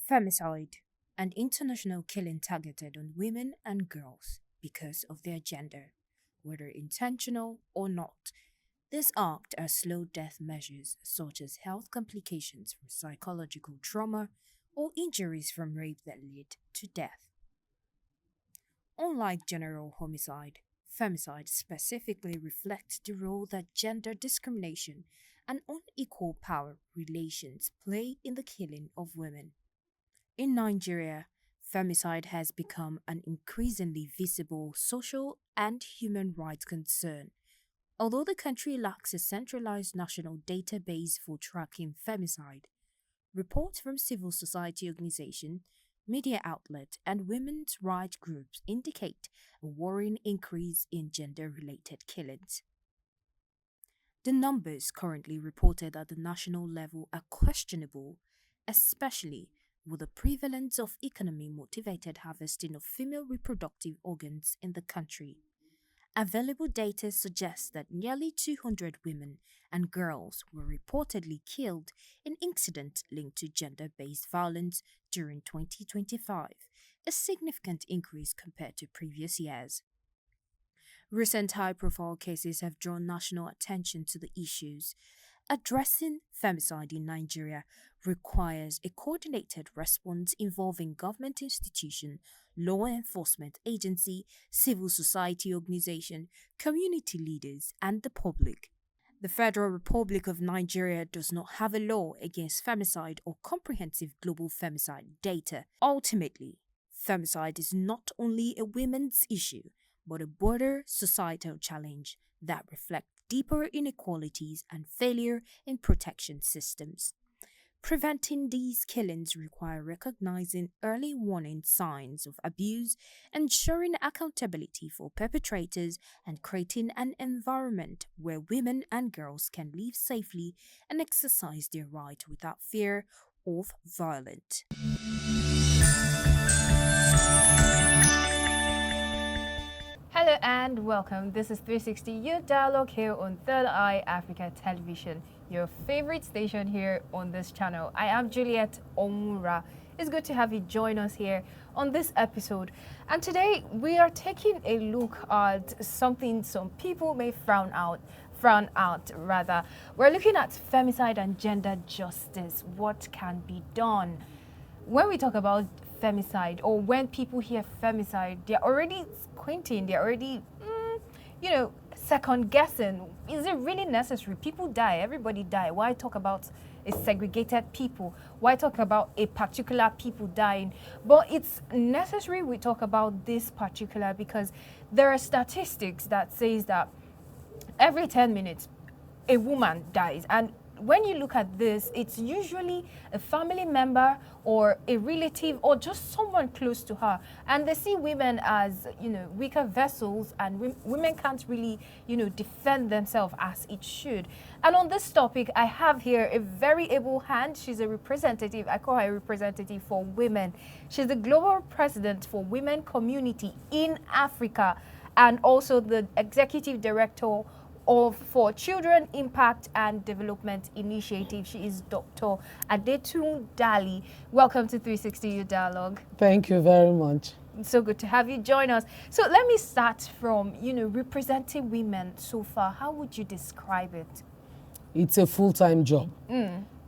Femicide, an international killing targeted on women and girls because of their gender, whether intentional or not. This act are slow death measures such as health complications from psychological trauma or injuries from rape that lead to death. Unlike general homicide, femicide specifically reflects the role that gender discrimination and unequal power relations play in the killing of women. In Nigeria, femicide has become an increasingly visible social and human rights concern. Although the country lacks a centralized national database for tracking femicide, reports from civil society organizations, media outlets, and women's rights groups indicate a worrying increase in gender related killings. The numbers currently reported at the national level are questionable, especially with the prevalence of economy motivated harvesting of female reproductive organs in the country. Available data suggests that nearly 200 women and girls were reportedly killed in incidents linked to gender based violence during 2025, a significant increase compared to previous years. Recent high profile cases have drawn national attention to the issues. Addressing femicide in Nigeria requires a coordinated response involving government institution, law enforcement agency, civil society organization, community leaders, and the public. The Federal Republic of Nigeria does not have a law against femicide or comprehensive global femicide data. Ultimately, femicide is not only a women's issue, but a broader societal challenge that reflects deeper inequalities and failure in protection systems. Preventing these killings require recognizing early warning signs of abuse, ensuring accountability for perpetrators, and creating an environment where women and girls can live safely and exercise their right without fear of violence. Hello and welcome. This is 360 Youth Dialogue here on Third Eye Africa Television, your favorite station here on this channel. I am Juliet Omura. It's good to have you join us here on this episode. And today we are taking a look at something some people may frown out rather. We're looking at femicide and gender justice. What can be done? When we talk about femicide, or when people hear femicide, they're already squinting, they're already, second guessing. Is it really necessary? People die, everybody die. Why talk about a segregated people? Why talk about a particular people dying? But it's necessary we talk about this particular because there are statistics that says that every 10 minutes a woman dies. And when you look at this, it's usually a family member or a relative or just someone close to her. And they see women as, weaker vessels, and women can't really, defend themselves as it should. And on this topic, I have here a very able hand. She's a representative. I call her a representative for women. She's the global president for Women Community in Africa and also the executive director for Children Impact and Development Initiative. She is Dr. Adetoun Dali. Welcome to 360 Youth Dialogue. Thank you very much. It's so good to have you join us. So let me start from, representing women so far. How would you describe it? It's a full-time job.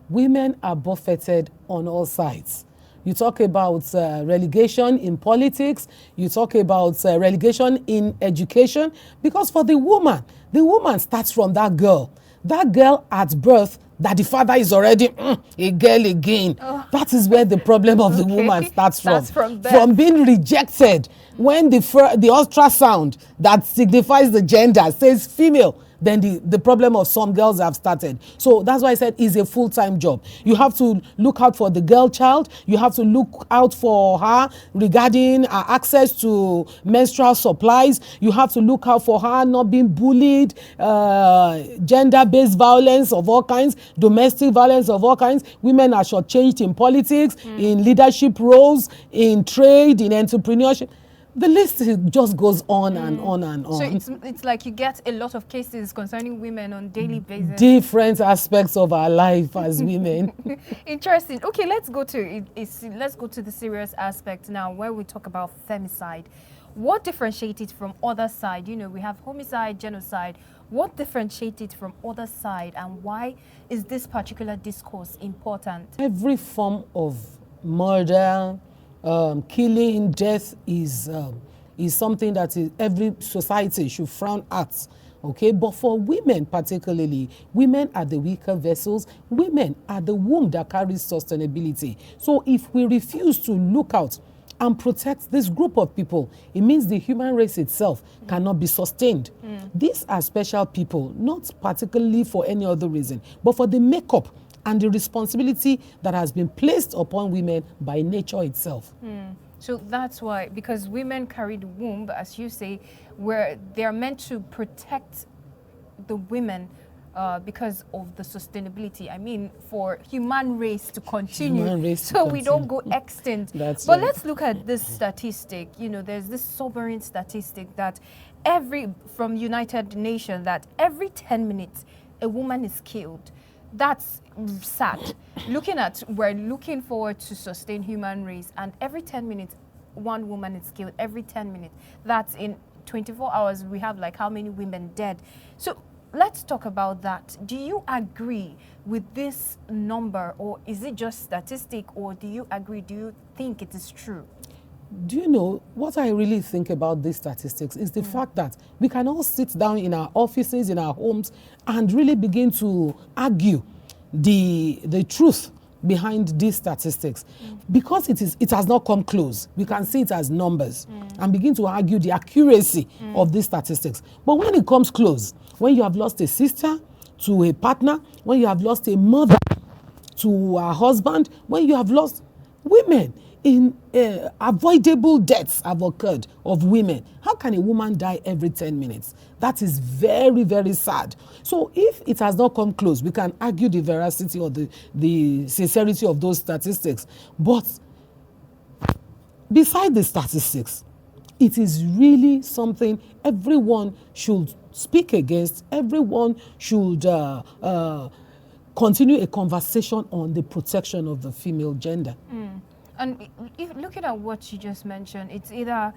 Women are buffeted on all sides. You talk about relegation in politics, you talk about relegation in education, because for the woman starts from that girl. That girl at birth, that the father is already a girl again. Oh. That is where the problem of the woman starts from. From being rejected. When the ultrasound that signifies the gender says female, then the problem of some girls have started. So that's why I said it's a full-time job. You have to look out for the girl child. You have to look out for her regarding her access to menstrual supplies. You have to look out for her not being bullied, gender-based violence of all kinds, domestic violence of all kinds. Women are shortchanged in politics, in leadership roles, in trade, in entrepreneurship. The list just goes on and on and So on. it's like you get a lot of cases concerning women on daily basis. Different aspects of our life as women. Interesting. Okay, let's go to let's go to the serious aspect now, where we talk about femicide. What differentiates it from other side? You know, we have homicide, genocide. What differentiates it from other side, and why is this particular discourse important? Every form of murder, killing, death is something that every society should frown at. Okay, but for women particularly, women are the weaker vessels. Women are the womb that carries sustainability. So if we refuse to look out and protect this group of people, it means the human race itself cannot be sustained. These are special people, not particularly for any other reason, but for the makeup and the responsibility that has been placed upon women by nature itself. So that's why, because women carry the womb, as you say, where they are meant to protect the women because of the sustainability. I mean, for human race to continue, we don't go extinct. That's but right. let's look at this statistic. You know, there's this sobering statistic that from United Nations, that every 10 minutes a woman is killed. That's sad. We're looking forward to sustain human race, and every 10 minutes, one woman is killed. Every 10 minutes. That's in 24 hours. We have like how many women dead? So let's talk about that. Do you agree with this number, or is it just statistic, or do you agree? Do you think it is true? Do you know what I really think about these statistics is the fact that we can all sit down in our offices, in our homes, and really begin to argue the truth behind these statistics. Because it has not come close, we can see it as numbers and begin to argue the accuracy of these statistics. But when it comes close, when you have lost a sister to a partner, when you have lost a mother to a husband, when you have lost women, in avoidable deaths have occurred of women. How can a woman die every 10 minutes? That is very, very sad. So if it has not come close, we can argue the veracity or the sincerity of those statistics. But beside the statistics, it is really something everyone should speak against. Everyone should continue a conversation on the protection of the female gender. And if looking at what you just mentioned, it's either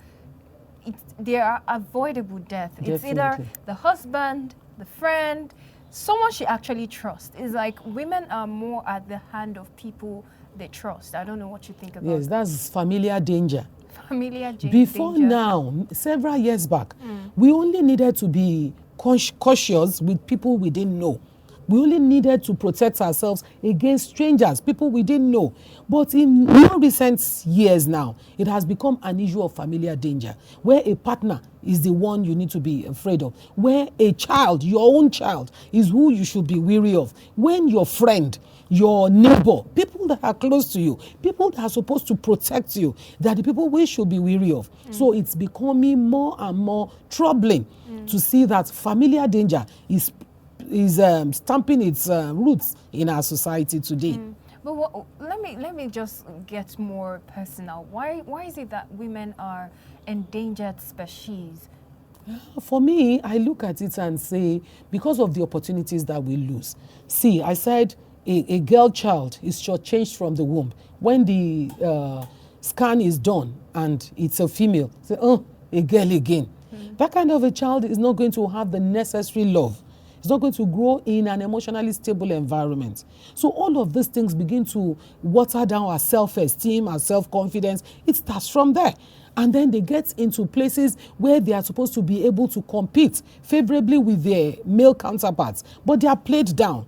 there are avoidable death. It's either Definitely. the husband, the friend, someone she actually trusts. It's like women are more at the hand of people they trust. I don't know what you think about Yes, that's familiar danger. familiar Before danger. now, several years back, we only needed to be cautious with people we didn't know. We only needed to protect ourselves against strangers, people we didn't know. But in more recent years now, it has become an issue of familiar danger, where a partner is the one you need to be afraid of, where a child, your own child, is who you should be wary of, when your friend, your neighbor, people that are close to you, people that are supposed to protect you, they are the people we should be wary of. So it's becoming more and more troubling to see that familiar danger is stamping its roots in our society today. But let me just get more personal. Why is it that women are endangered species? For me, I look at it and say, because of the opportunities that we lose. See, I said a girl child is shortchanged from the womb. When the scan is done and it's a female, say, oh, a girl again. That kind of a child is not going to have the necessary love. It's not going to grow in an emotionally stable environment. So all of these things begin to water down our self-esteem, our self-confidence. It starts from there. And then they get into places where they are supposed to be able to compete favorably with their male counterparts, but they are played down.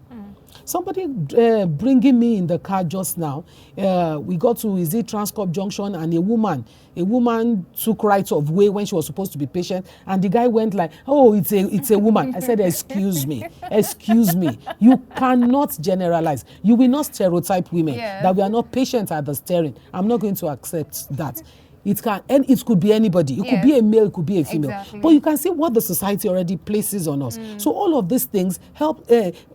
Somebody bringing me in the car just now, we got to Transcorp Junction, and a woman took right of way when she was supposed to be patient, and the guy went like, oh, it's a woman. I said, excuse me, you cannot generalize. You will not stereotype women that we are not patient at the steering. I'm not going to accept that. It could be anybody. It could be a male, it could be a female. Exactly. But you can see what the society already places on us. So all of these things help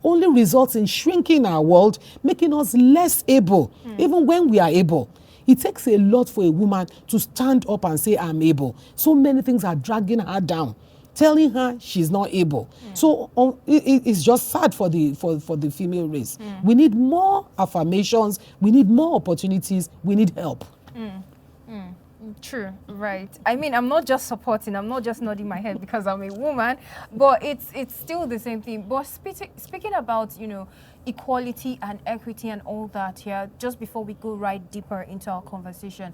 only results in shrinking our world, making us less able, even when we are able. It takes a lot for a woman to stand up and say, I'm able. So many things are dragging her down, telling her she's not able. So it's just sad for the female race. We need more affirmations. We need more opportunities. We need help. True, right. I mean, I'm not just supporting, I'm not just nodding my head because I'm a woman, but it's still the same thing. But speaking about, equality and equity and all that here, just before we go right deeper into our conversation,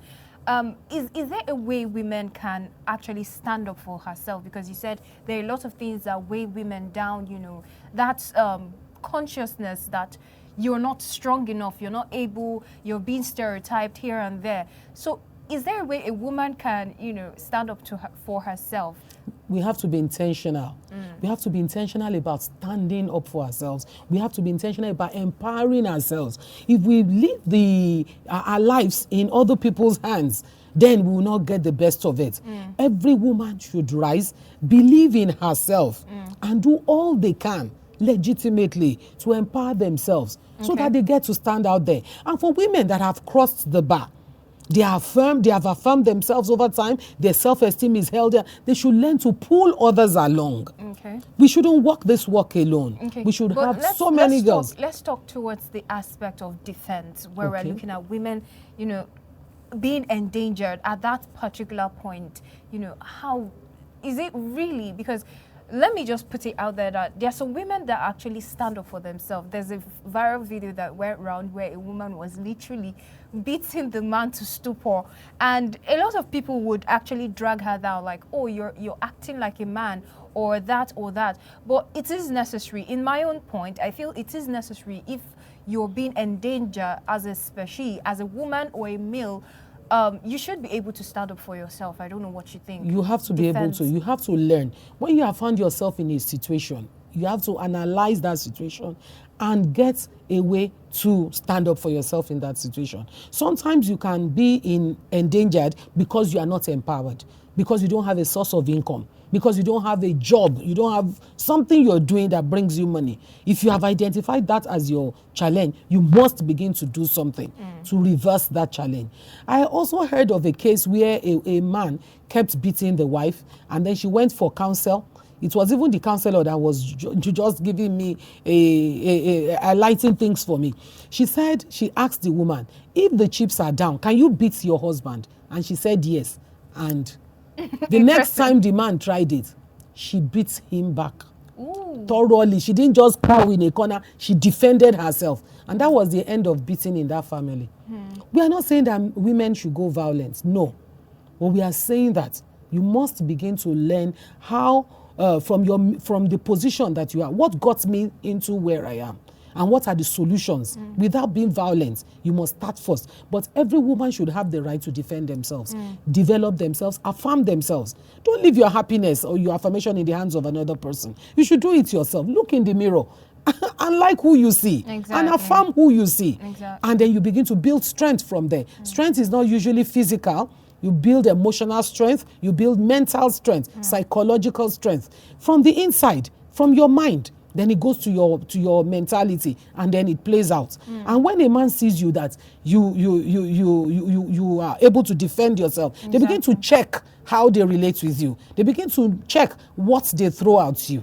is there a way women can actually stand up for herself? Because you said there are a lot of things that weigh women down, that consciousness that you're not strong enough, you're not able, you're being stereotyped here and there. So is there a way a woman can, stand up for herself? We have to be intentional. We have to be intentional about standing up for ourselves. We have to be intentional about empowering ourselves. If we leave our lives in other people's hands, then we will not get the best of it. Every woman should rise, believe in herself, and do all they can legitimately to empower themselves so that they get to stand out there. And for women that have crossed the bar, they have affirmed themselves over time, their self-esteem is held there, they should learn to pull others along. Okay. We shouldn't walk this walk alone. Okay. We should But have so many girls. Let's talk towards the aspect of defense, where we're looking at women, being endangered at that particular point. How is it really? Because let me just put it out there that there are some women that actually stand up for themselves. There's a viral video that went around where a woman was literally beating the man to stupor, and a lot of people would actually drag her down, like, oh, you're acting like a man, or that or that. But it is necessary. In my own point, I feel it is necessary if you're being endangered as a species, as a woman or a male. You should be able to stand up for yourself. I don't know what you think. You have to be able to. You have to learn. When you have found yourself in a situation, you have to analyze that situation and get a way to stand up for yourself in that situation. Sometimes you can be endangered because you are not empowered, because you don't have a source of income, because you don't have a job, you don't have something you're doing that brings you money. If you have identified that as your challenge, you must begin to do something to reverse that challenge. I also heard of a case where a man kept beating the wife, and then she went for counsel. It was even the counselor that was just giving me lighting things for me. She said, she asked the woman, if the chips are down, can you beat your husband? And she said yes. And the next time the man tried it, she beat him back. Ooh. Thoroughly. She didn't just cower in a corner. She defended herself. And that was the end of beating in that family. We are not saying that women should go violent. No. But we are saying that you must begin to learn how, from the position that you are, what got me into where I am, and what are the solutions. Without being violent, you must start first. But every woman should have the right to defend themselves, develop themselves, affirm themselves. Don't leave your happiness or your affirmation in the hands of another person. You should do it yourself. Look in the mirror and like who you see, and affirm who you see. And then you begin to build strength from there. Strength is not usually physical. You build emotional strength, you build mental strength, psychological strength from the inside, from your mind. Then it goes to your mentality, and then it plays out. And when a man sees you that you are able to defend yourself, they begin to check how they relate with you. They begin to check what they throw at you.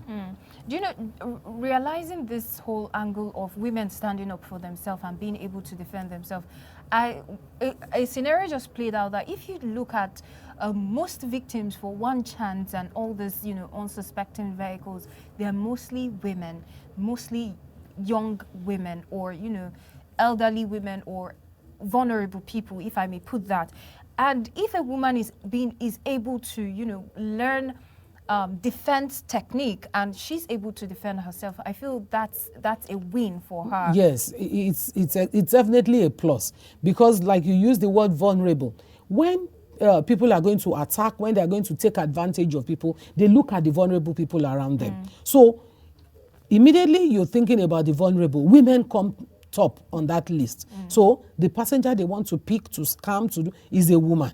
Do you know, realizing this whole angle of women standing up for themselves and being able to defend themselves, a scenario just played out that if you look at most victims for one chance and all this, unsuspecting vehicles, they're mostly women, mostly young women, or, elderly women, or vulnerable people, if I may put that. And if a woman is able to, learn defense technique, and she's able to defend herself, I feel that's a win for her. Yes, it's definitely a plus, because like you use the word vulnerable. When people are going to attack, when they are going to take advantage of people, they look at the vulnerable people around them. So immediately you're thinking about the vulnerable. Women come top on that list. So the passenger they want to pick, to scam, to do, is a woman,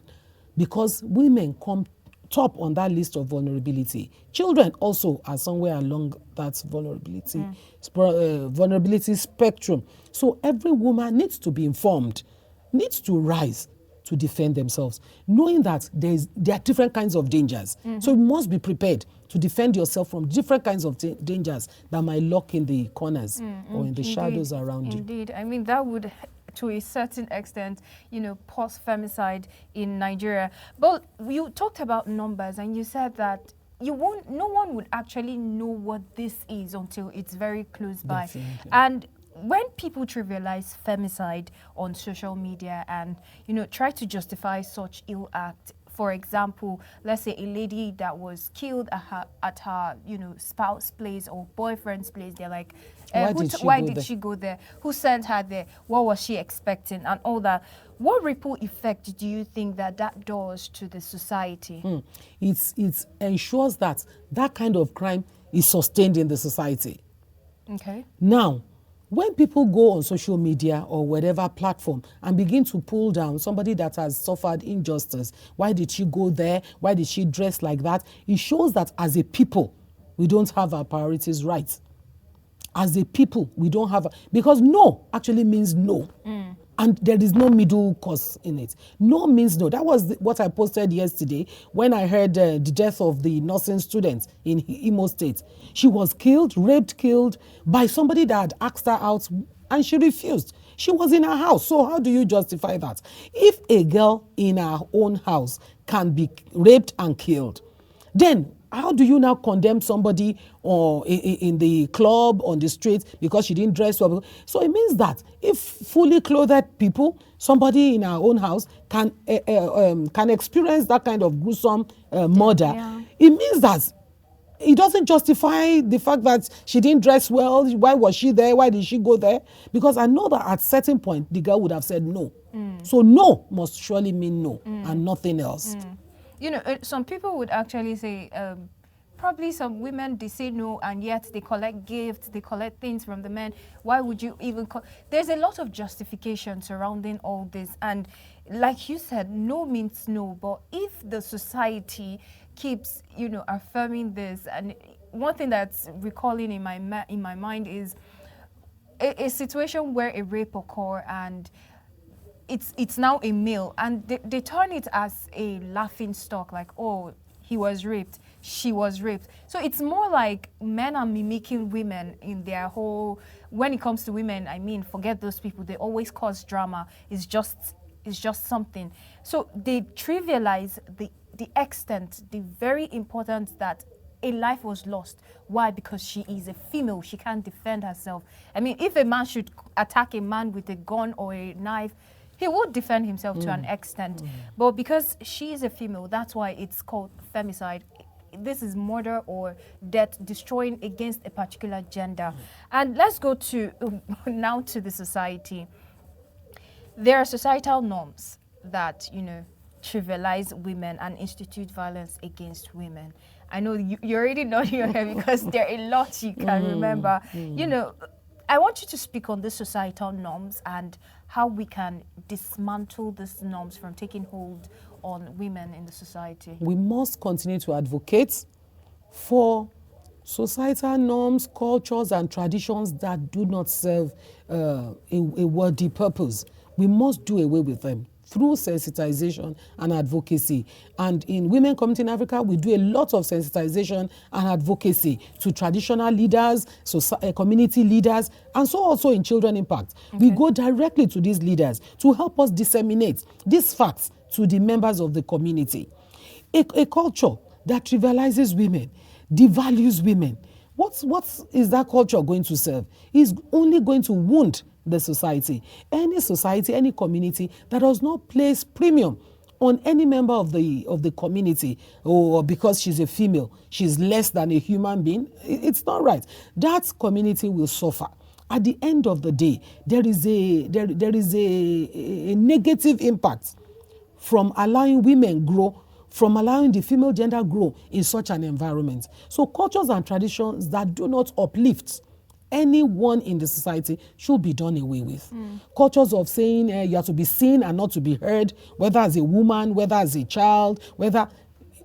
because women come top on that list of vulnerability. Children also are somewhere along that vulnerability spectrum. So every woman needs to be informed, needs to rise, to defend themselves, knowing that there are different kinds of dangers. So you must be prepared to defend yourself from different kinds of dangers that might lurk in the corners or in the shadows around you. Indeed. I mean, that would, to a certain extent, pause femicide in Nigeria. But you talked about numbers, and you said that no one would actually know what this is until it's very close by. Definitely. And when people trivialize femicide on social media and, try to justify such ill act, for example, let's say a lady that was killed at her spouse place or boyfriend's place, they're like, why did she go there? Who sent her there? What was she expecting? And all that. What ripple effect do you think that does to the society? It ensures that kind of crime is sustained in the society. Okay. Now, when people go on social media or whatever platform and begin to pull down somebody that has suffered injustice, why did she go there? Why did she dress like that? It shows that as a people, we don't have our priorities right. As a people, we don't have, because no actually means no. And there is no middle course in it. No means no. That was what I posted yesterday when I heard the death of the nursing student in Imo State. She was raped, killed by somebody that had asked her out and she refused. She was in her house. So how do you justify that? If a girl in her own house can be raped and killed, then how do you now condemn somebody or in the club, on the street, because she didn't dress well? So it means that if fully clothed people, somebody in our own house can experience that kind of gruesome murder, it means that it doesn't justify the fact that she didn't dress well. Why was she there? Why did she go there? Because I know that at a certain point, the girl would have said no. So no must surely mean no and nothing else. Some people would actually say, probably some women, they say no, and yet they collect gifts, they collect things from the men. Why would you even... There's a lot of justification surrounding all this. And like you said, no means no. But if the society keeps, affirming this, and one thing that's recalling in my mind is a situation where a rape occurs and it's now a male, and they turn it as a laughing stock, like, oh, he was raped, she was raped. So it's more like men are mimicking women in their whole, when it comes to women, I mean, forget those people, they always cause drama. It's just something. So they trivialize the extent, the very importance that a life was lost. Why? Because she is a female, she can't defend herself. I mean, if a man should attack a man with a gun or a knife, he would defend himself to an extent. But because she is a female, that's why it's called femicide. This is murder or death, destroying against a particular gender. And let's go to now to the society. There are societal norms that, trivialize women and institute violence against women. I know you already know your head because there are a lot you can remember. I want you to speak on the societal norms and how we can dismantle these norms from taking hold on women in the society. We must continue to advocate for societal norms, cultures, and traditions that do not serve a worthy purpose. We must do away with them through sensitization and advocacy. And in Women Community in Africa, we do a lot of sensitization and advocacy to traditional leaders, community leaders, and so also in Children Impact. We go directly to these leaders to help us disseminate these facts to the members of the community. A culture that trivializes women, devalues women, what is that culture going to serve? It's only going to wound the society. Any society, any community that does not place premium on any member of the community, or because she's a female, she's less than a human being, it's not right. That community will suffer. At the end of the day, there is a negative impact from allowing women grow, from allowing the female gender grow in such an environment. So cultures and traditions that do not uplift anyone in the society should be done away with. Cultures of saying you have to be seen and not to be heard, whether as a woman, whether as a child, whether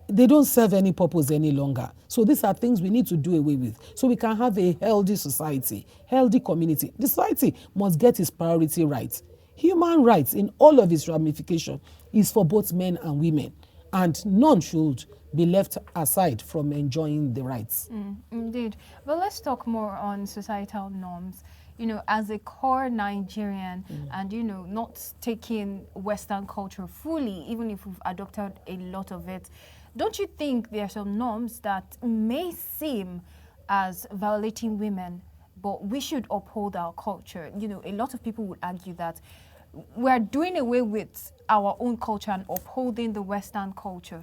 they don't serve any purpose any longer. So these are things we need to do away with so we can have a healthy society, healthy community. The society must get its priority right. Human rights in all of its ramification is for both men and women, and none should be left aside from enjoying the rights. Indeed. But let's talk more on societal norms. As a core Nigerian and, not taking Western culture fully, even if we've adopted a lot of it, don't you think there are some norms that may seem as violating women, but we should uphold our culture? A lot of people would argue that we're doing away with our own culture and upholding the Western culture.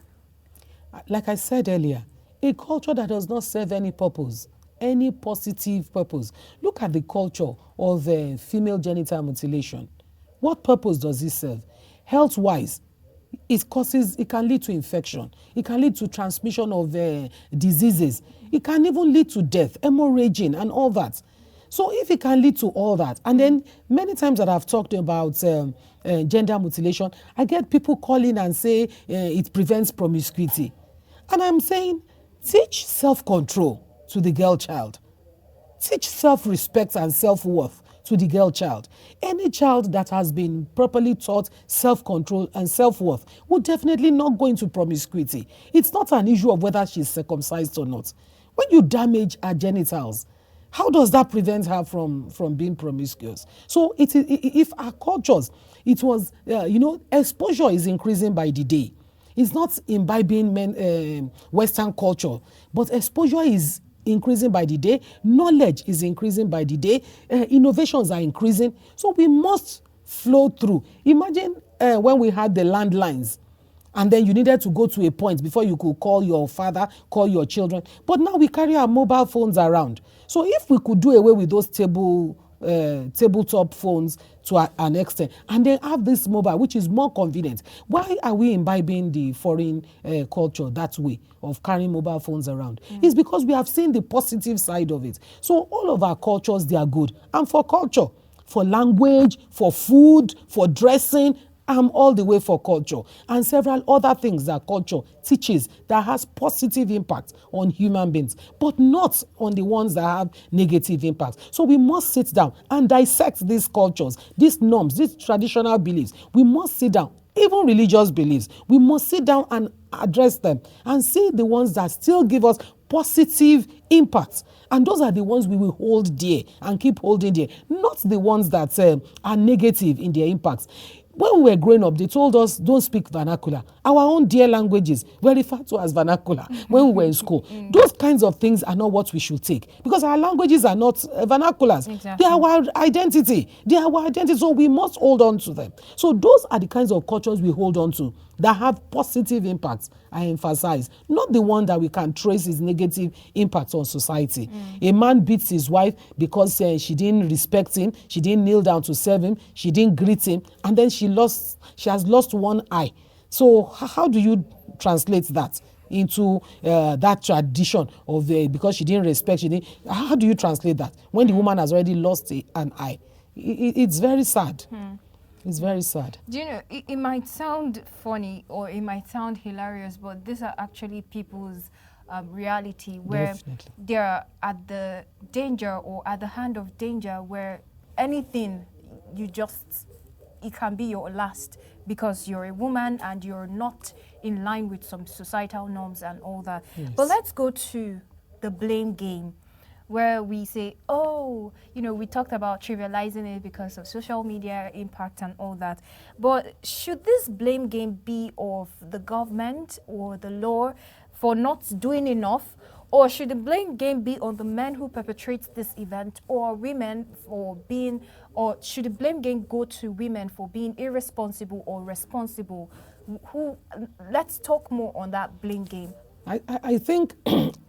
Like I said earlier, a culture that does not serve any purpose, any positive purpose. Look at the culture of female genital mutilation. What purpose does it serve? Health-wise, it can lead to infection. It can lead to transmission of diseases. It can even lead to death, hemorrhaging, and all that. So if it can lead to all that, and then many times that I've talked about gender mutilation, I get people calling and say it prevents promiscuity. And I'm saying, teach self-control to the girl child. Teach self-respect and self-worth to the girl child. Any child that has been properly taught self-control and self-worth will definitely not go into promiscuity. It's not an issue of whether she's circumcised or not. When you damage her genitals, how does that prevent her from being promiscuous? So if our cultures, it was, exposure is increasing by the day. It's not imbibing Western culture, but exposure is increasing by the day. Knowledge is increasing by the day. Innovations are increasing. So we must flow through. Imagine when we had the landlines, and then you needed to go to a point before you could call your father, call your children. But now we carry our mobile phones around. So if we could do away with those tabletop phones to an extent, and then have this mobile, which is more convenient, why are we imbibing the foreign culture that way of carrying mobile phones around? It's because we have seen the positive side of it. So all of our cultures, they are good. And for culture, for language, for food, for dressing, I'm all the way for culture and several other things that culture teaches that has positive impact on human beings, but not on the ones that have negative impact. So we must sit down and dissect these cultures, these norms, these traditional beliefs. We must sit down, even religious beliefs. We must sit down and address them and see the ones that still give us positive impacts. And those are the ones we will hold dear and keep holding dear, not the ones that are negative in their impacts. When we were growing up, they told us, don't speak vernacular. Our own dear languages were referred to as vernacular when we were in school. Those kinds of things are not what we should take, because our languages are not vernaculars. Exactly. They are our identity. They are our identity, so we must hold on to them. So those are the kinds of cultures we hold on to that have positive impacts, I emphasize, not the one that we can trace its negative impact on society. A man beats his wife because she didn't respect him, she didn't kneel down to serve him, she didn't greet him, and then she has lost one eye. So how do you translate that into that tradition of because she didn't respect, how do you translate that when the woman has already lost an eye? It's very sad. It's very sad. Do you know, it might sound funny or it might sound hilarious, but these are actually people's reality, where Definitely. they're at the danger or at the hand of danger where anything it can be your last because you're a woman and you're not in line with some societal norms and all that. Yes. But let's go to the blame game, where we say, oh, we talked about trivializing it because of social media impact and all that. But should this blame game be of the government or the law for not doing enough? Or should the blame game be on the men who perpetrate this event, or women or should the blame game go to women for being irresponsible or responsible? Let's talk more on that blame game. I think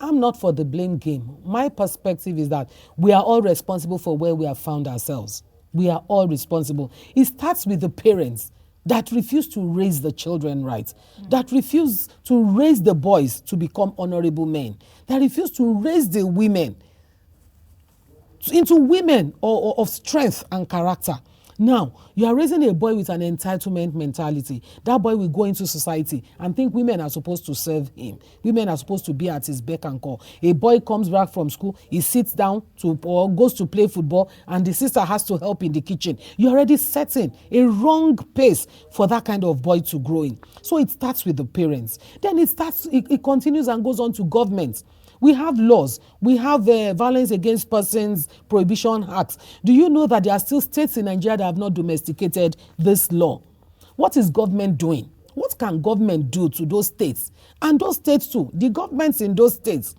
I'm not for the blame game. My perspective is that we are all responsible for where we have found ourselves. We are all responsible. It starts with the parents that refuse to raise the children right, that refuse to raise the boys to become honorable men, that refuse to raise the women into women of strength and character. Now, you are raising a boy with an entitlement mentality. That boy will go into society and think women are supposed to serve him. Women are supposed to be at his beck and call. A boy comes back from school, he sits down or goes to play football, and the sister has to help in the kitchen. You're already setting a wrong pace for that kind of boy to grow in. So it starts with the parents. Then it continues and goes on to government. We have laws. We have Violence Against Persons Prohibition Acts. Do you know that there are still states in Nigeria that have not domesticated this law? What is government doing? What can government do to those states? And those states too, the governments in those states,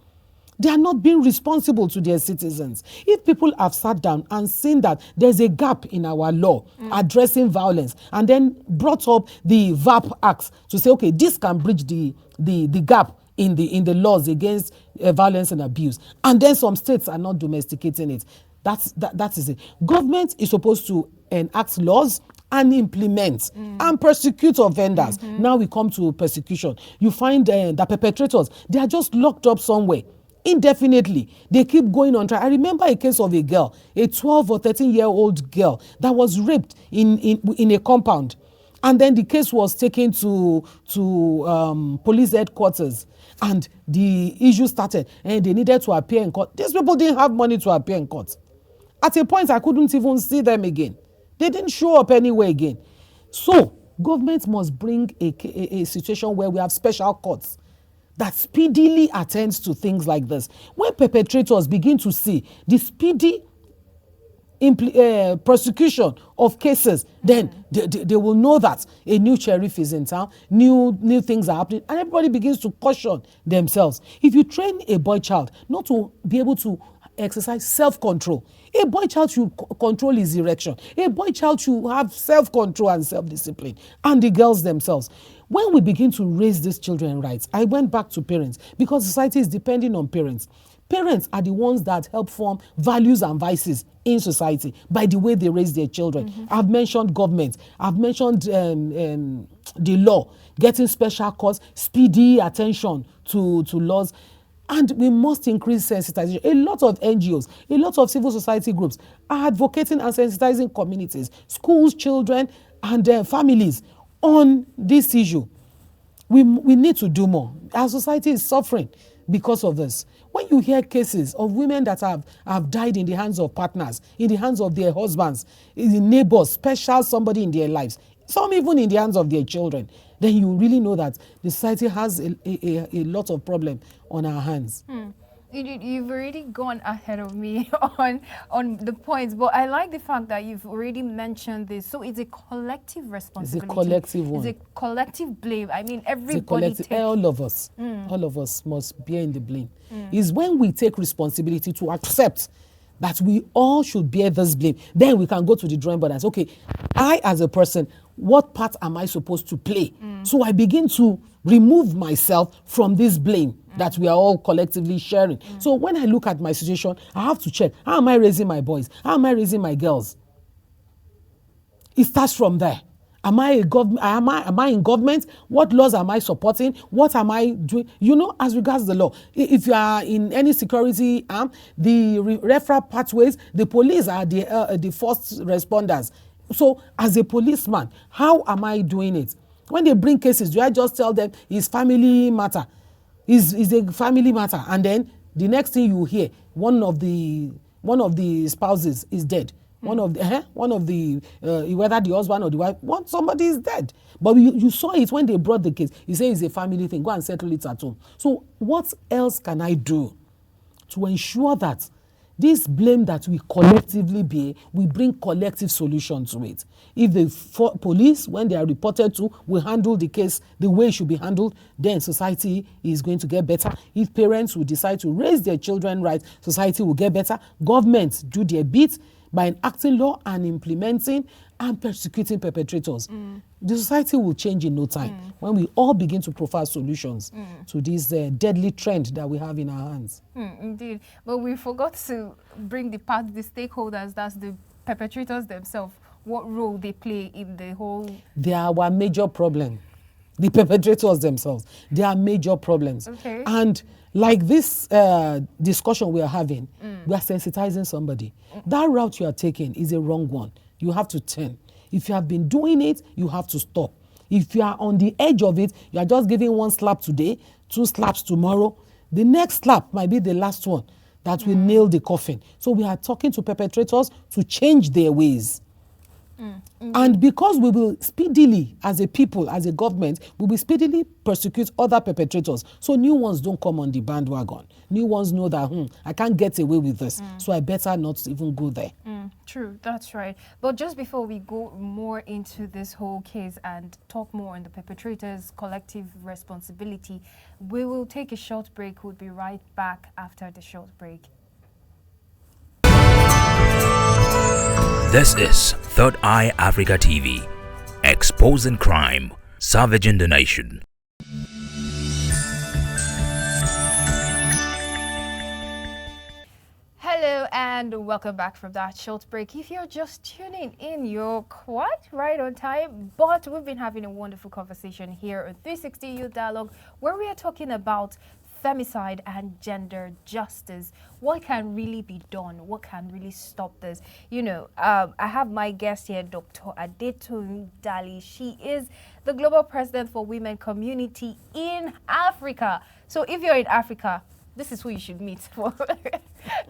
they are not being responsible to their citizens. If people have sat down and seen that there's a gap in our law addressing violence, and then brought up the VAP Acts to say, okay, this can bridge the gap in the laws against violence and abuse, and then some states are not domesticating it. That is it. Government is supposed to enact laws and implement and prosecute offenders. Now we come to persecution. You find the perpetrators, they are just locked up somewhere indefinitely. They keep going on trial. I remember a case of a girl, a 12 or 13-year-old girl that was raped in a compound. And then the case was taken to police headquarters, and the issue started, and they needed to appear in court. These people didn't have money to appear in court. At a point, I couldn't even see them again. They didn't show up anywhere again. So government must bring a situation where we have special courts that speedily attends to things like this. When perpetrators begin to see the speedy prosecution of cases, then they will know that a new sheriff is in town, new things are happening, and everybody begins to caution themselves. If you train a boy child not to be able to exercise self-control, a boy child should control his erection. A boy child should have self-control and self-discipline, and the girls themselves. When we begin to raise these children's rights, I went back to parents, because society is depending on parents. Parents are the ones that help form values and vices in society by the way they raise their children. I've mentioned government. I've mentioned the law, getting special courts, speedy attention to laws. And we must increase sensitization. A lot of NGOs, a lot of civil society groups are advocating and sensitizing communities, schools, children, and families on this issue. We need to do more. Our society is suffering because of this. When you hear cases of women that have died in the hands of partners, in the hands of their husbands, in the neighbors, special somebody in their lives, some even in the hands of their children, then you really know that the society has a lot of problem on our hands. You've already gone ahead of me on the points, but I like the fact that you've already mentioned this. So it's a collective responsibility. It's a collective one. It's a collective blame. I mean, everybody all of us must bear in the blame. It's when we take responsibility to accept that we all should bear this blame, then we can go to the drawing board and say, okay, I as a person, what part am I supposed to play? So I begin to remove myself from this blame that we are all collectively sharing. So when I look at my situation, I have to check, how am I raising my boys? How am I raising my girls? It starts from there. Am I in government? What laws am I supporting? What am I doing? You know, as regards the law, if you are in any security arm, the referral pathways, the police are the first responders. So as a policeman, how am I doing it? When they bring cases, do I just tell them it's family matter? Is a family matter? And then the next thing you hear, one of the spouses is dead. One of the whether the husband or the wife, somebody is dead. But you saw it when they brought the case. You say it's a family thing. Go and settle it at home. So what else can I do to ensure that this blame that we collectively bear, we bring collective solution to it? If the police, when they are reported to, will handle the case the way it should be handled, then society is going to get better. If parents will decide to raise their children right, society will get better. Governments do their bit by enacting law and implementing and persecuting perpetrators. The society will change in no time when we all begin to provide solutions to this deadly trend that we have in our hands. Indeed. But we forgot to bring the stakeholders, that's the perpetrators themselves, what role they play in the whole... They are our major problem. The perpetrators themselves, they are major problems. Okay. And like this discussion we are having, we are sensitizing somebody. That route you are taking is a wrong one. you have to turn. If you have been doing it, you have to stop. If you are on the edge of it, you are just giving one slap today, 2 slaps tomorrow. The next slap might be the last one that will nail the coffin. So we are talking to perpetrators to change their ways. And because we will speedily, as a people, as a government, we will speedily persecute other perpetrators. So new ones don't come on the bandwagon. New ones know that, I can't get away with this. So I better not even go there. True, that's right. But just before we go more into this whole case and talk more on the perpetrators' collective responsibility, we will take a short break. We'll be right back after the short break. This is Third Eye Africa TV, exposing crime, savaging the nation. Hello and welcome back from that short break. If you're just tuning in, you're quite right on time, but we've been having a wonderful conversation here on 360 Youth Dialogue where we are talking about femicide and gender justice. What can really be done? What can really stop this? I have my guest here, Dr. Adetoun Dali. She is the Global President for Women Community in Africa. So if you're in Africa, this is who you should meet for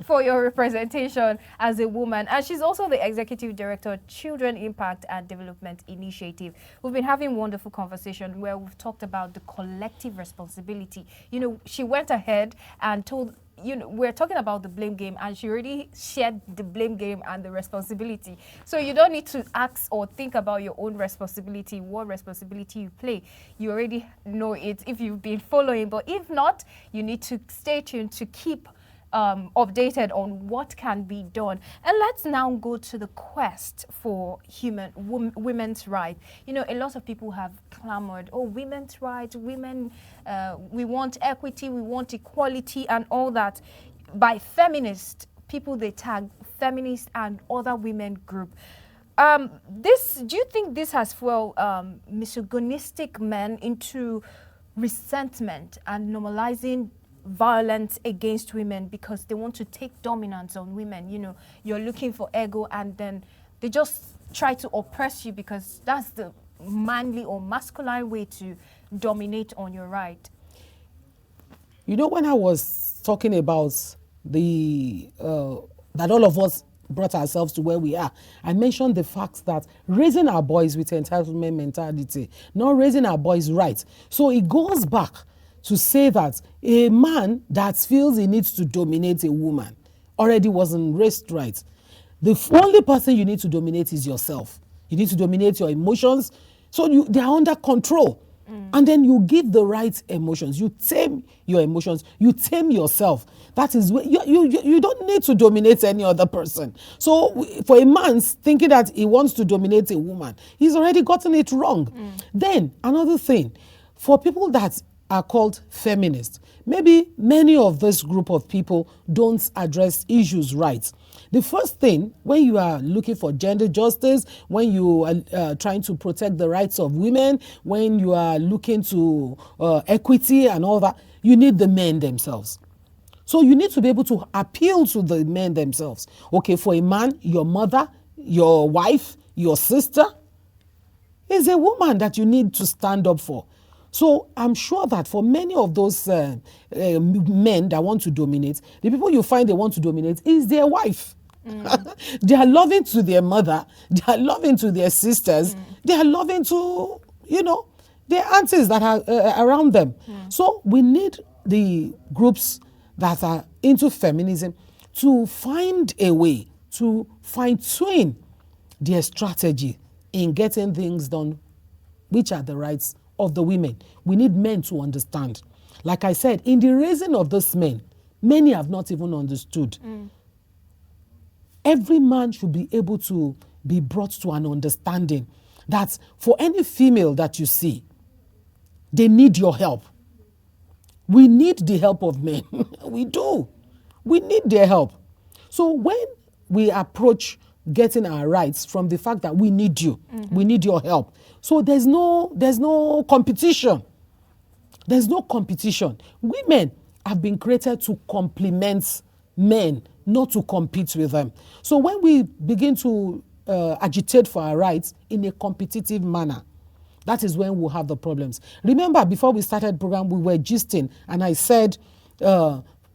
for your representation as a woman. And she's also the Executive Director, Children Impact and Development Initiative. We've been having wonderful conversation where we've talked about the collective responsibility. She went ahead and told, we're talking about the blame game, and she already shared the blame game and the responsibility. So you don't need to ask or think about your own responsibility, what responsibility you play. You already know it if you've been following. But if not, you need to stay tuned to keep updated on what can be done. And let's now go to the quest for women's rights. A lot of people have clamored, women's rights, women, we want equity, we want equality and all that. By feminist people, they tag feminist and other women group. Do you think this has fueled misogynistic men into resentment and normalizing violence against women because they want to take dominance on women? You're looking for ego, and then they just try to oppress you because that's the manly or masculine way to dominate on your right. When I was talking about that all of us brought ourselves to where we are, I mentioned the fact that raising our boys with entitlement mentality, not raising our boys right. So it goes back to say that a man that feels he needs to dominate a woman already wasn't raised right. The only person you need to dominate is yourself. You need to dominate your emotions so they are under control. And then you give the right emotions. You tame your emotions. You tame yourself. That is where you don't need to dominate any other person. So for a man thinking that he wants to dominate a woman, he's already gotten it wrong. Then another thing, for people that are called feminists, maybe many of this group of people don't address issues right. The first thing, when you are looking for gender justice, when you are trying to protect the rights of women, when you are looking to equity and all that, you need the men themselves. So you need to be able to appeal to the men themselves. Okay, for a man, your mother, your wife, your sister is a woman that you need to stand up for. So I'm sure that for many of those men that want to dominate, the people you find they want to dominate is their wife. They are loving to their mother. They are loving to their sisters. They are loving to, their aunties that are around them. So we need the groups that are into feminism to find a way to fine-tune their strategy in getting things done, which are the rights of the women. We need men to understand. Like I said, in the raising of these men, many have not even understood. Every man should be able to be brought to an understanding that for any female that you see, they need your help. We need the help of men. We do. We need their help. So when we approach getting our rights from the fact that we need you, we need your help. So there's no competition. There's no competition. Women have been created to complement men, not to compete with them. So when we begin to agitate for our rights in a competitive manner, that is when we'll have the problems. Remember, before we started the program, we were gisting, and I said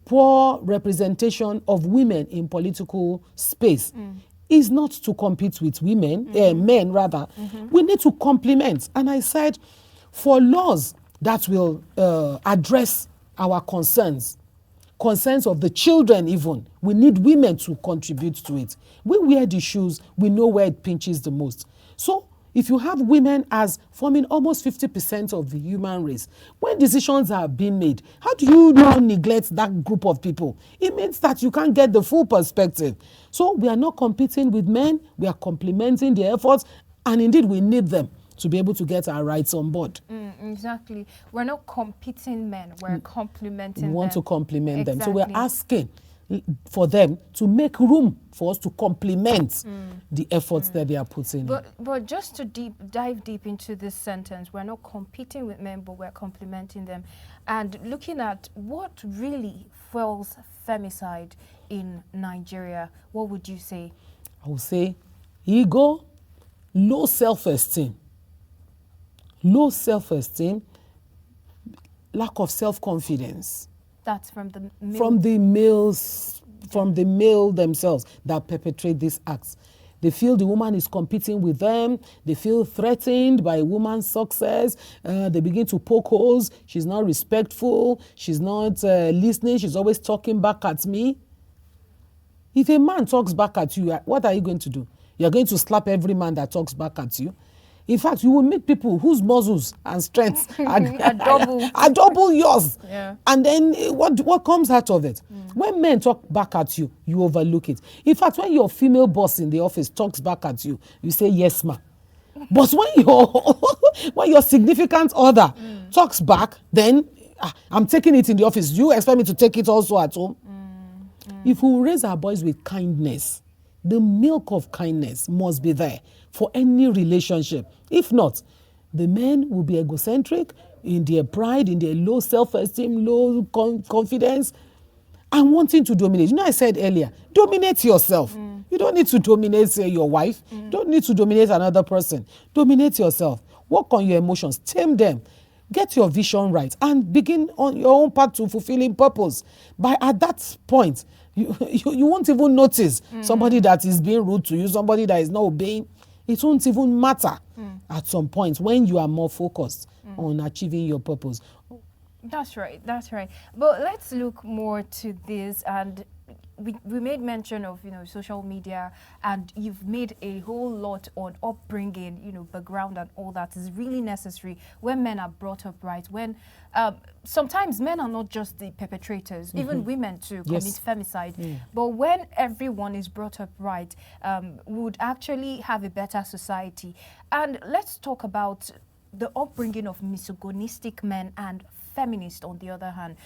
poor representation of women in political space is not to compete with women, men rather. We need to complement. And I said, for laws that will address our concerns of the children even, we need women to contribute to it. We wear the shoes, we know where it pinches the most. So if you have women as forming almost 50% of the human race, when decisions are being made, how do you now neglect that group of people? It means that you can't get the full perspective. So we are not competing with men, we are complementing their efforts, and indeed we need them to be able to get our rights on board. Exactly. We're not competing men, we're complementing them. We want to complement them. So Exactly. we're asking for them to make room for us to complement the efforts that they are putting in. But just to dive deep into this sentence, we're not competing with men, but we're complementing them. And looking at what really fuels femicide in Nigeria, what would you say? I would say ego, low self-esteem, lack of self-confidence. That's from the From the males, from the male themselves that perpetrate these acts. They feel the woman is competing with them. They feel threatened by a woman's success. They begin to poke holes. She's not respectful. She's not listening. She's always talking back at me. If a man talks back at you, what are you going to do? You're going to slap every man that talks back at you. In fact, you will meet people whose muscles and strengths are double yours. Yeah. And then what comes out of it? When men talk back at you, you overlook it. In fact, when your female boss in the office talks back at you, you say, yes, ma. But when your significant other talks back, then I'm taking it in the office. You expect me to take it also at home? If we raise our boys with kindness, the milk of kindness must be there for any relationship. If not, the men will be egocentric in their pride, in their low self-esteem, low confidence, and wanting to dominate. You know, I said earlier, dominate yourself. You don't need to dominate, say, your wife. You don't need to dominate another person. Dominate yourself. Work on your emotions. Tame them. Get your vision right and begin on your own path to fulfilling purpose. At that point, you won't even notice somebody that is being rude to you, somebody that is not obeying. It won't even matter at some point when you are more focused on achieving your purpose. That's right. But let's look more to this, and we made mention of, social media, and you've made a whole lot on upbringing, background and all that is really necessary when men are brought up right. When sometimes men are not just the perpetrators, even women too commit femicide. But when everyone is brought up right, we would actually have a better society. And let's talk about the upbringing of misogynistic men and feminists on the other hand.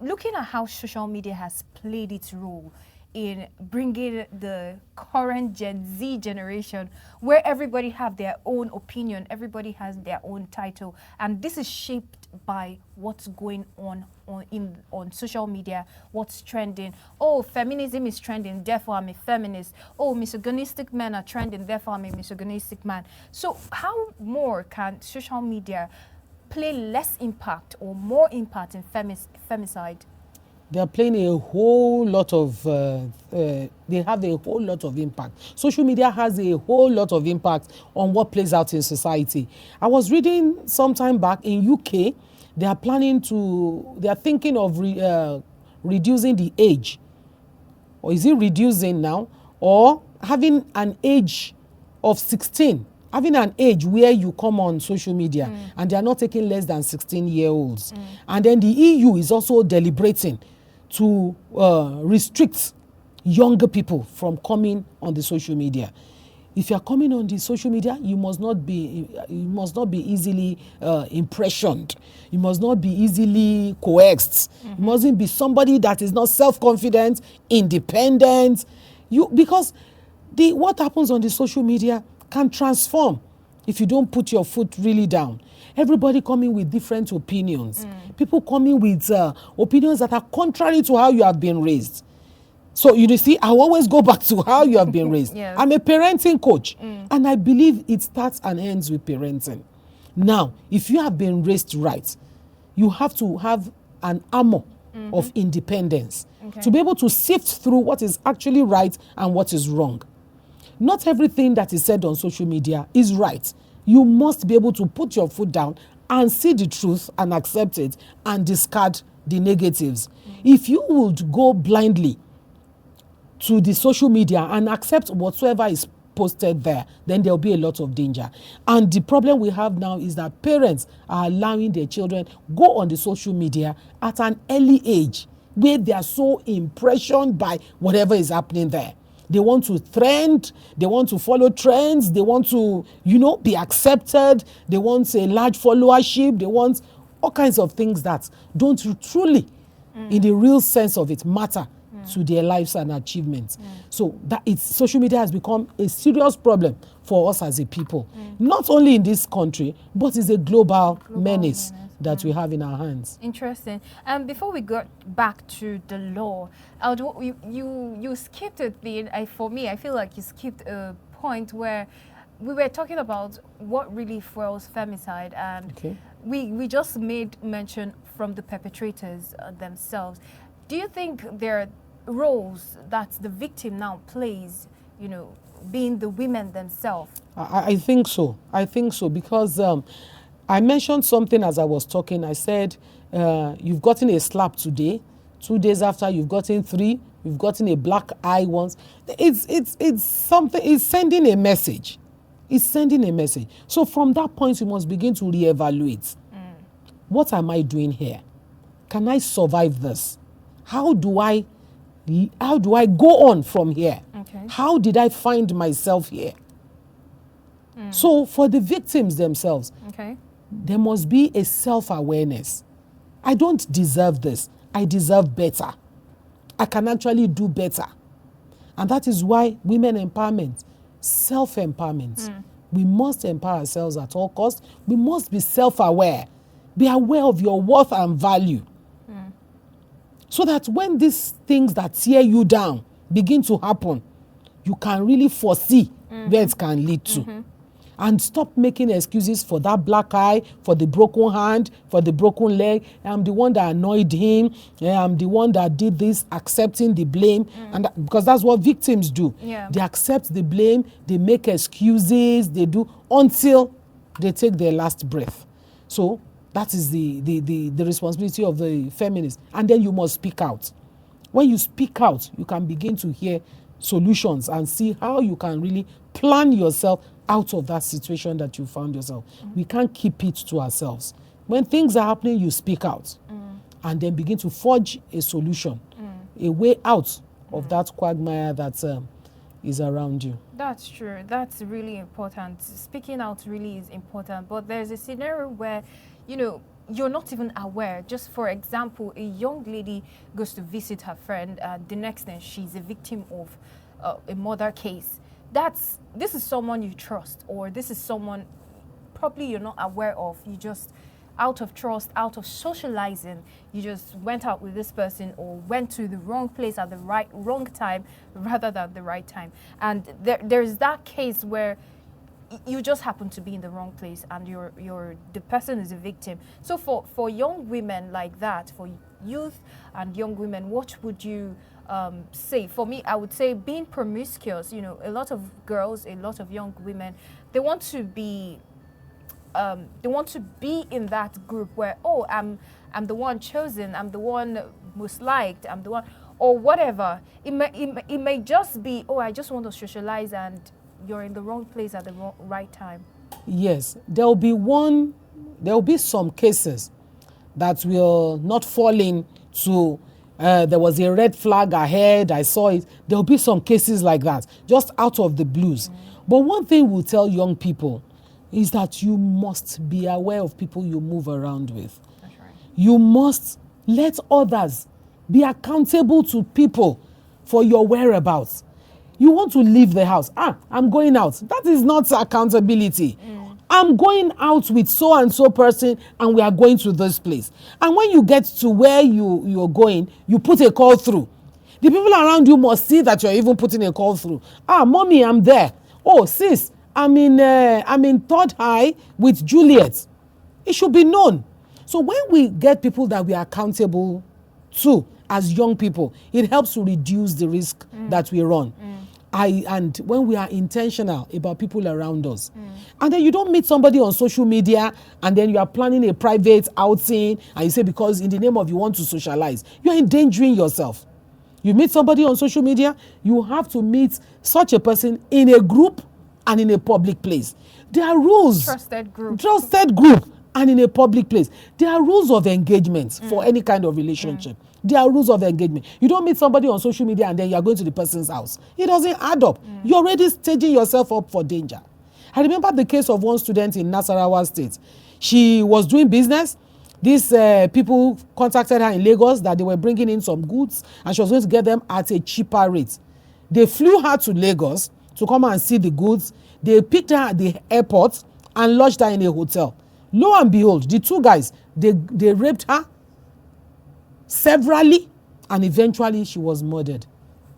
Looking at how social media has played its role in bringing the current Gen Z generation, where everybody have their own opinion, everybody has their own title, and this is shaped by what's going on social media, what's trending. Oh, feminism is trending, therefore I'm a feminist. Oh, misogynistic men are trending, therefore I'm a misogynistic man. So how more can social media play less impact or more impact in femicide? They are playing a whole lot of, they have a whole lot of impact. Social media has a whole lot of impact on what plays out in society. I was reading some time back in UK, they are thinking of reducing the age. Or is it reducing now? Or having an age of 16. Having an age where you come on social media and they are not taking less than 16-year-olds. And then the EU is also deliberating to restrict younger people from coming on the social media. If you are coming on the social media, you must not be easily impressioned. You must not be easily coaxed. You mustn't be somebody that is not self-confident, independent. Because what happens on the social media can transform if you don't put your foot really down. Everybody coming with different opinions. People coming with opinions that are contrary to how you have been raised. So you see, I always go back to how you have been raised. Yes. I'm a parenting coach, and I believe it starts and ends with parenting. Now, if you have been raised right, you have to have an armor of independence to be able to sift through what is actually right and what is wrong. Not everything that is said on social media is right. You must be able to put your foot down and see the truth and accept it and discard the negatives. If you would go blindly to the social media and accept whatsoever is posted there, then there'll be a lot of danger. And the problem we have now is that parents are allowing their children go on the social media at an early age where they are so impressioned by whatever is happening there. They want to trend, they want to follow trends, they want to, be accepted, they want a large followership, they want all kinds of things that don't truly, in the real sense of it, matter to their lives and achievements. So social media has become a serious problem for us as a people, not only in this country, but it's a global menace that we have in our hands. Interesting. And before we got back to the law, you skipped a thing. For me, I feel like you skipped a point where we were talking about what really fuels femicide, and we just made mention from the perpetrators themselves. Do you think there are roles that the victim now plays, being the women themselves? I think so. I think so because I mentioned something as I was talking. I said, you've gotten a slap today. 2 days after, you've gotten 3. You've gotten a black eye once. It's something. It's sending a message. It's sending a message. So from that point, you must begin to reevaluate. What am I doing here? Can I survive this? How do I go on from here? Okay. How did I find myself here? So for the victims themselves, there must be a self-awareness. I don't deserve this. I deserve better. I can actually do better. And that is why women empowerment, self-empowerment. We must empower ourselves at all costs. We must be self-aware. Be aware of your worth and value. So that when these things that tear you down begin to happen, you can really foresee where it can lead to. And stop making excuses for that black eye, for the broken hand, for the broken leg. I'm the one that annoyed him. I'm the one that did this, accepting the blame. And because that's what victims do. Yeah. They accept the blame, they make excuses, they do until they take their last breath. So that is the responsibility of the feminist. And then you must speak out. When you speak out, you can begin to hear solutions and see how you can really plan yourself out of that situation that you found yourself. We can't keep it to ourselves. When things are happening, you speak out and then begin to forge a solution, a way out of that quagmire that is around you. That's true. That's really important. Speaking out really is important. But there's a scenario where, you're not even aware. Just for example, a young lady goes to visit her friend, and the next thing she's a victim of a murder case. This is someone you trust, or this is someone probably you're not aware of. You just, out of trust, out of socializing, you just went out with this person or went to the wrong place at the wrong time rather than the right time. And there's that case where you just happen to be in the wrong place and the person is a victim. So for young women like that, for youth and young women, what would you say? For me, I would say being promiscuous. A lot of girls, a lot of young women, they want to be in that group where, I'm the one chosen, I'm the one most liked, I'm the one, or whatever. It may just be, I just want to socialize, and you're in the wrong place at the right time. Yes, there will be some cases that will not fall into there was a red flag ahead, I saw it. There will be some cases like that, just out of the blues. But one thing we'll tell young people is that you must be aware of people you move around with. That's right. You must let others be accountable to people for your whereabouts. You want to leave the house. I'm going out. That is not accountability. I'm going out with so and so person and we are going to this place. And when you get to where you're going, you put a call through. The people around you must see that you're even putting a call through. Ah, mommy, I'm there. Oh, sis, I'm in third high with Juliet. It should be known. So when we get people that we are accountable to as young people, it helps to reduce the risk that we run. And when we are intentional about people around us. And then you don't meet somebody on social media and then you are planning a private outing and you say because in the name of you want to socialize, you're endangering yourself. You meet somebody on social media, you have to meet such a person in a group and in a public place. There are rules. Trusted group. And in a public place. There are rules of engagement for any kind of relationship. There are rules of engagement. You don't meet somebody on social media and then you are going to the person's house. It doesn't add up. You're already staging yourself up for danger. I remember the case of one student in Nasarawa State. She was doing business. These people contacted her in Lagos that they were bringing in some goods and she was going to get them at a cheaper rate. They flew her to Lagos to come and see the goods. They picked her at the airport and lodged her in a hotel. Lo and behold, the two guys, they raped her severally and eventually she was murdered.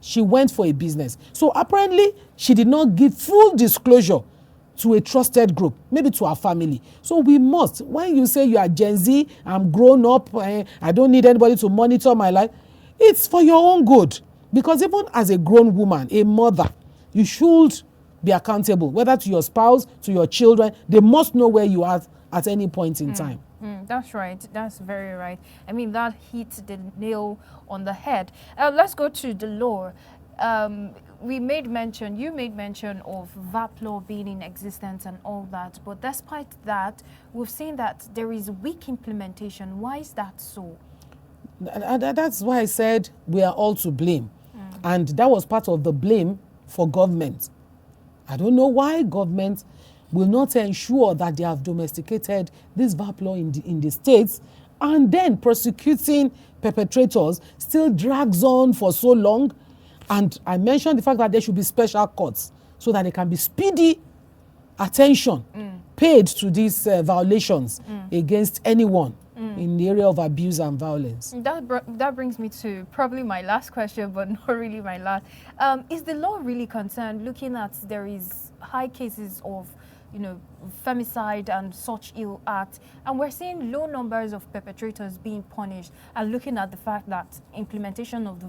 She went for a business. So apparently she did not give full disclosure to a trusted group, maybe to our family. So we must, when you say you are Gen Z, I'm grown up, I don't need anybody to monitor my life, it's for your own good. Because even as a grown woman, a mother, you should be accountable, whether to your spouse, to your children. They must know where you are at any point in time. That's right. That's very right. I mean, that hits the nail on the head. Let's go to the law. You made mention of VAP law being in existence and all that. But despite that, we've seen that there is weak implementation. Why is that so? That's why I said we are all to blame. And that was part of the blame for government. I don't know why government will not ensure that they have domesticated this VAP law in the states, and then prosecuting perpetrators still drags on for so long. And I mentioned the fact that there should be special courts so that there can be speedy attention paid to these violations against anyone in the area of abuse and violence. That brings me to probably my last question, but not really my last. Is the law really concerned, looking at there is high cases of femicide and such ill acts, and we're seeing low numbers of perpetrators being punished, and looking at the fact that implementation of the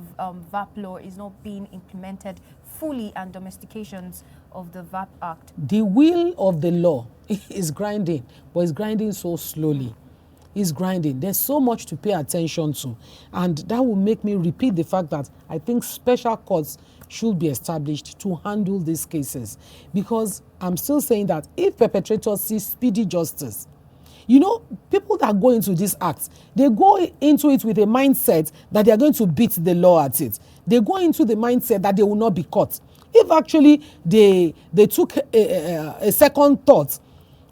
VAP law is not being implemented fully and domestications of the VAP Act? The wheel of the law is grinding, but it's grinding so slowly. It's grinding. There's so much to pay attention to, and that will make me repeat the fact that I think special courts should be established to handle these cases, because I'm still saying that if perpetrators see speedy justice, people that go into these acts, they go into it with a mindset that they are going to beat the law at it. They go into the mindset that they will not be caught. If actually they took a second thought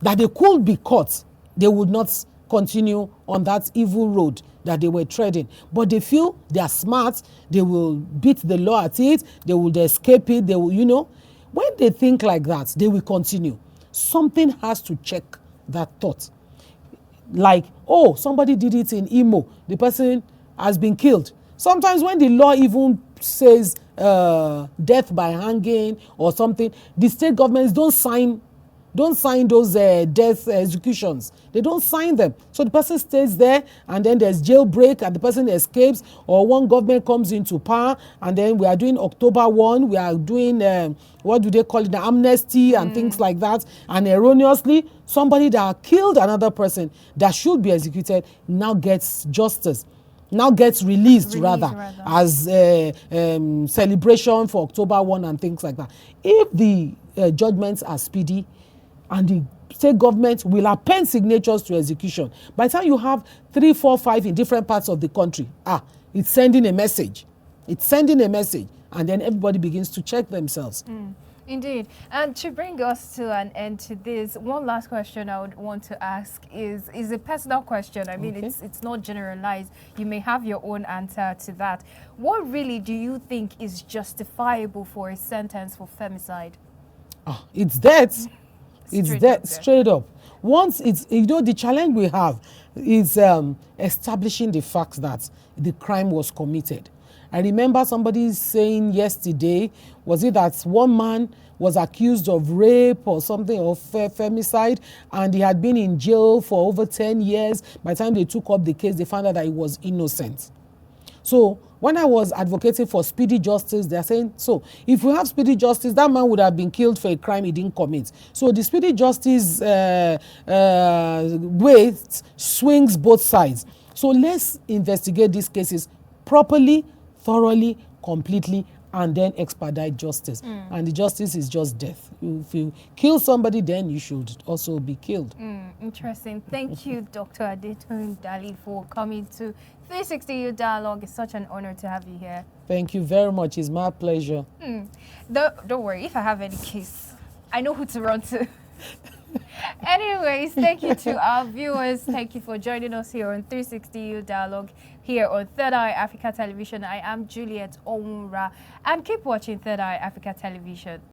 that they could be caught, they would not continue on that evil road that they were treading. But they feel they are smart, they will beat the law at it, they will escape it, they will, when they think like that, they will continue. Something has to check that thought. Like, oh, somebody did it in Imo, the person has been killed. Sometimes when the law even says death by hanging or something, the state governments don't sign those death executions. They don't sign them. So the person stays there and then there's jailbreak and the person escapes, or one government comes into power and then we are doing October 1, we are doing, what do they call it, the amnesty and things like that. And erroneously, somebody that killed another person that should be executed now gets justice. Now gets released rather as celebration for October 1 and things like that. If the judgments are speedy, and the state government will append signatures to execution, by the time you have 3, 4, 5 in different parts of the country, it's sending a message. It's sending a message, and then everybody begins to check themselves. Indeed. And to bring us to an end to this, one last question I would want to ask is a personal question. I mean, it's not generalized. You may have your own answer to that. What really do you think is justifiable for a sentence for femicide? It's death. It's death, straight up. Once it's, the challenge we have is establishing the fact that the crime was committed. I remember somebody saying yesterday, was it that one man was accused of rape or something, of femicide, and he had been in jail for over 10 years. By the time they took up the case, they found out that he was innocent. So when I was advocating for speedy justice, they're saying, so if we have speedy justice, that man would have been killed for a crime he didn't commit. So the speedy justice way swings both sides. So let's investigate these cases properly, thoroughly, completely, and then expedite justice. And the justice is just death. If you kill somebody, then you should also be killed. Interesting. Thank you, Dr. Adetoun Dali, for coming to 360U Dialogue. It's such an honor to have you here. Thank you very much. It's my pleasure. Don't worry, if I have any case, I know who to run to. Anyways, thank you to our viewers. Thank you for joining us here on 360U Dialogue here on Third Eye Africa Television. I am Juliet Ounra, and keep watching Third Eye Africa Television.